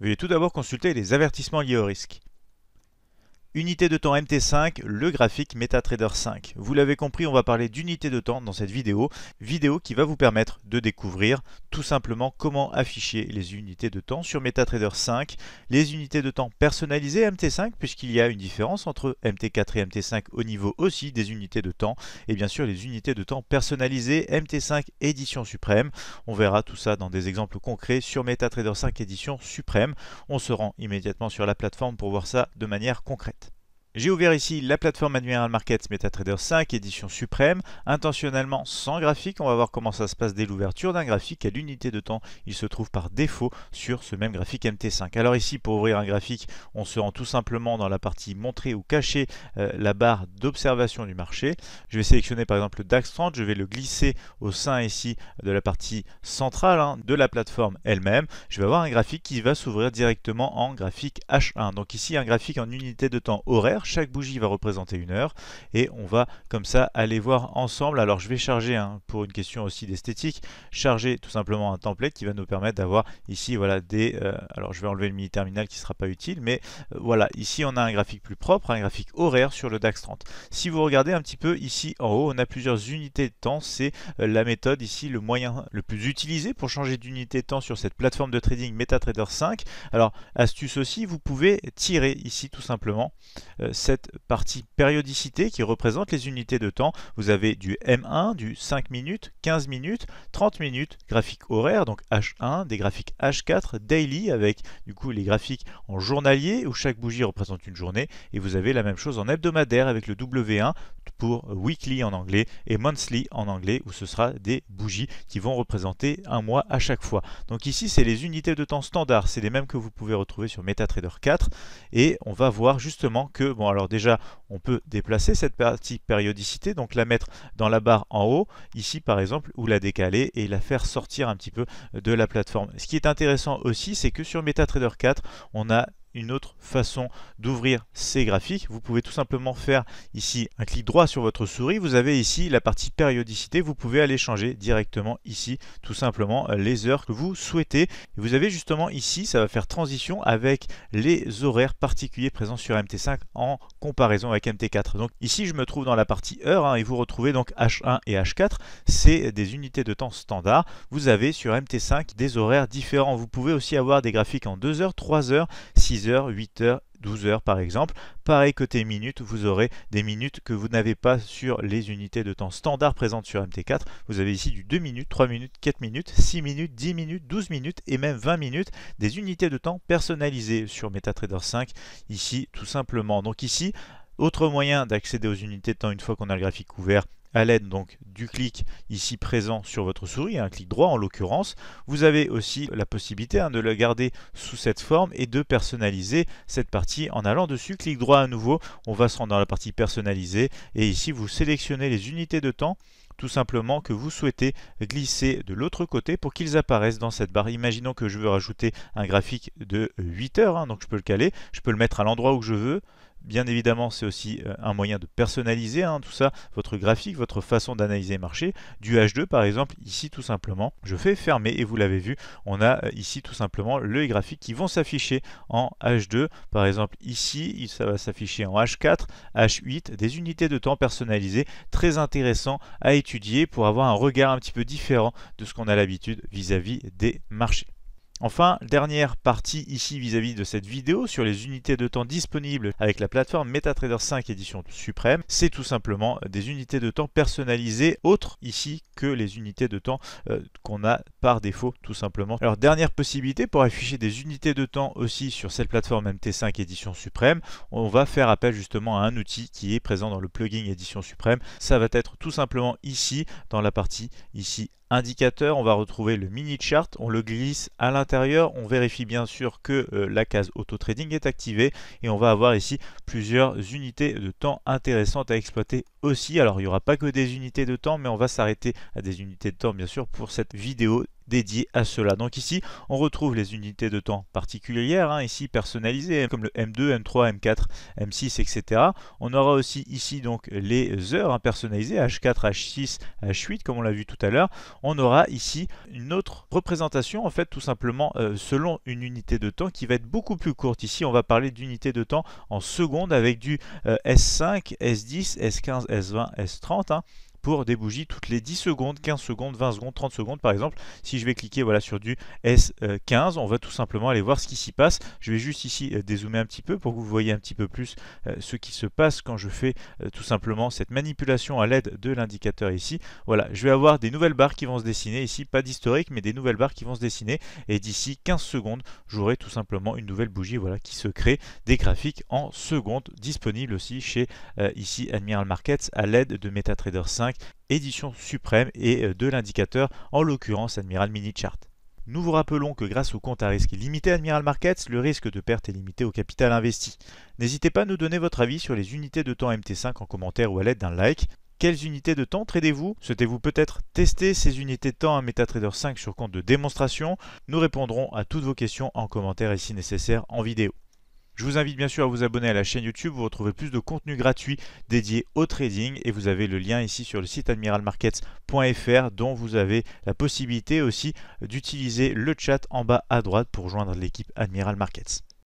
Veuillez tout d'abord consulter les avertissements liés au risque. Unité de temps MT5, le graphique MetaTrader 5. Vous l'avez compris, on va parler d'unité de temps dans cette vidéo qui va vous permettre de découvrir tout simplement comment afficher les unités de temps sur MetaTrader 5, les unités de temps personnalisées MT5, puisqu'il y a une différence entre MT4 et MT5 au niveau aussi des unités de temps, et bien sûr les unités de temps personnalisées MT5 édition suprême. On verra tout ça dans des exemples concrets sur MetaTrader 5 édition suprême. On se rend immédiatement sur la plateforme pour voir ça de manière concrète. J'ai ouvert ici la plateforme Admiral Markets MetaTrader 5 édition suprême, intentionnellement sans graphique. On va voir comment ça se passe dès l'ouverture d'un graphique. À l'unité de temps, il se trouve par défaut sur ce même graphique MT5. Alors ici, pour ouvrir un graphique, on se rend tout simplement dans la partie montrer ou cacher la barre d'observation du marché. Je vais sélectionner par exemple le DAX 30, je vais le glisser au sein ici de la partie centrale de la plateforme elle-même. Je vais avoir un graphique qui va s'ouvrir directement en graphique H1. Donc ici, un graphique en unité de temps horaire. Chaque bougie va représenter une heure et on va comme ça aller voir ensemble. Alors je vais charger, pour une question aussi d'esthétique, charger tout simplement un template qui va nous permettre d'avoir ici voilà des... alors je vais enlever le mini terminal qui ne sera pas utile, mais voilà, ici on a un graphique plus propre, un graphique horaire sur le DAX 30. Si vous regardez un petit peu ici en haut, on a plusieurs unités de temps. C'est la méthode ici, le moyen le plus utilisé pour changer d'unité de temps sur cette plateforme de trading MetaTrader 5. Alors astuce aussi, vous pouvez tirer ici tout simplement cette partie périodicité qui représente les unités de temps. Vous avez du M1, du 5 minutes, 15 minutes, 30 minutes, graphique horaire, donc H1, des graphiques H4, daily, avec du coup les graphiques en journalier où chaque bougie représente une journée, et vous avez la même chose en hebdomadaire avec le W1 pour weekly en anglais et monthly en anglais, où ce sera des bougies qui vont représenter un mois à chaque fois. Donc ici c'est les unités de temps standard, c'est les mêmes que vous pouvez retrouver sur MetaTrader 4, et on va voir justement que, bon alors déjà on peut déplacer cette partie périodicité, donc la mettre dans la barre en haut, ici par exemple, ou la décaler et la faire sortir un petit peu de la plateforme. Ce qui est intéressant aussi, c'est que sur MetaTrader 4, on a une autre façon d'ouvrir ces graphiques. Vous pouvez tout simplement faire ici un clic droit sur votre souris. Vous avez ici la partie périodicité. Vous pouvez aller changer directement ici tout simplement les heures que vous souhaitez. Et vous avez justement ici, ça va faire transition avec les horaires particuliers présents sur MT5 en comparaison avec MT4. Donc ici, je me trouve dans la partie heure et vous retrouvez donc H1 et H4. C'est des unités de temps standard. Vous avez sur MT5 des horaires différents. Vous pouvez aussi avoir des graphiques en 2 heures, 3 heures, 6 heures, 8 heures, 12 heures par exemple. Pareil côté minutes, vous aurez des minutes que vous n'avez pas sur les unités de temps standard présentes sur MT4. Vous avez ici du 2 minutes, 3 minutes, 4 minutes, 6 minutes, 10 minutes, 12 minutes et même 20 minutes. Des unités de temps personnalisées sur MetaTrader 5 ici tout simplement. Donc ici, autre moyen d'accéder aux unités de temps une fois qu'on a le graphique ouvert, à l'aide donc du clic ici présent sur votre souris, un clic droit en l'occurrence. Vous avez aussi la possibilité de le garder sous cette forme et de personnaliser cette partie en allant dessus. Clic droit à nouveau, on va se rendre dans la partie personnalisée et ici vous sélectionnez les unités de temps tout simplement que vous souhaitez glisser de l'autre côté pour qu'ils apparaissent dans cette barre. Imaginons que je veux rajouter un graphique de 8 heures, donc je peux le caler, je peux le mettre à l'endroit où je veux. Bien évidemment, c'est aussi un moyen de personnaliser tout ça, votre graphique, votre façon d'analyser les marchés. Du H2 par exemple, ici tout simplement, je fais fermer et vous l'avez vu, on a ici tout simplement les graphiques qui vont s'afficher en H2. Par exemple ici, ça va s'afficher en H4, H8, des unités de temps personnalisées, très intéressant à étudier pour avoir un regard un petit peu différent de ce qu'on a l'habitude vis-à-vis des marchés. Enfin, dernière partie ici vis-à-vis de cette vidéo sur les unités de temps disponibles avec la plateforme MetaTrader 5 édition suprême, c'est tout simplement des unités de temps personnalisées autres ici que les unités de temps qu'on a par défaut tout simplement. Alors dernière possibilité pour afficher des unités de temps aussi sur cette plateforme MT5 édition suprême, on va faire appel justement à un outil qui est présent dans le plugin édition suprême. Ça va être tout simplement ici dans la partie ici indicateur, on va retrouver le mini chart, on le glisse à l'intérieur, on vérifie bien sûr que la case auto trading est activée et on va avoir ici plusieurs unités de temps intéressantes à exploiter aussi. Alors il n'y aura pas que des unités de temps, mais on va s'arrêter à des unités de temps bien sûr pour cette vidéo dédié à cela. Donc ici, on retrouve les unités de temps particulières, ici personnalisées, comme le M2, M3, M4, M6, etc. On aura aussi ici donc les heures personnalisées, H4, H6, H8, comme on l'a vu tout à l'heure. On aura ici une autre représentation, en fait, tout simplement selon une unité de temps qui va être beaucoup plus courte. Ici, on va parler d'unité de temps en secondes avec du S5, S10, S15, S20, S30, pour des bougies toutes les 10 secondes, 15 secondes, 20 secondes, 30 secondes par exemple. Si je vais cliquer voilà, sur du S15, on va tout simplement aller voir ce qui s'y passe. Je vais juste ici dézoomer un petit peu pour que vous voyez un petit peu plus ce qui se passe quand je fais tout simplement cette manipulation à l'aide de l'indicateur ici. Voilà, je vais avoir des nouvelles barres qui vont se dessiner ici, pas d'historique, mais des nouvelles barres qui vont se dessiner. Et d'ici 15 secondes, j'aurai tout simplement une nouvelle bougie voilà, qui se crée, des graphiques en secondes, disponibles aussi chez ici Admiral Markets à l'aide de MetaTrader 5, édition suprême et de l'indicateur, en l'occurrence Admiral Mini Chart. Nous vous rappelons que grâce au compte à risque limité Admiral Markets, le risque de perte est limité au capital investi. N'hésitez pas à nous donner votre avis sur les unités de temps MT5 en commentaire ou à l'aide d'un like. Quelles unités de temps tradez-vous? Souhaitez-vous peut-être tester ces unités de temps à MetaTrader 5 sur compte de démonstration? Nous répondrons à toutes vos questions en commentaire et si nécessaire en vidéo. Je vous invite bien sûr à vous abonner à la chaîne YouTube, vous retrouvez plus de contenu gratuit dédié au trading et vous avez le lien ici sur le site admiralmarkets.fr dont vous avez la possibilité aussi d'utiliser le chat en bas à droite pour joindre l'équipe Admiral Markets.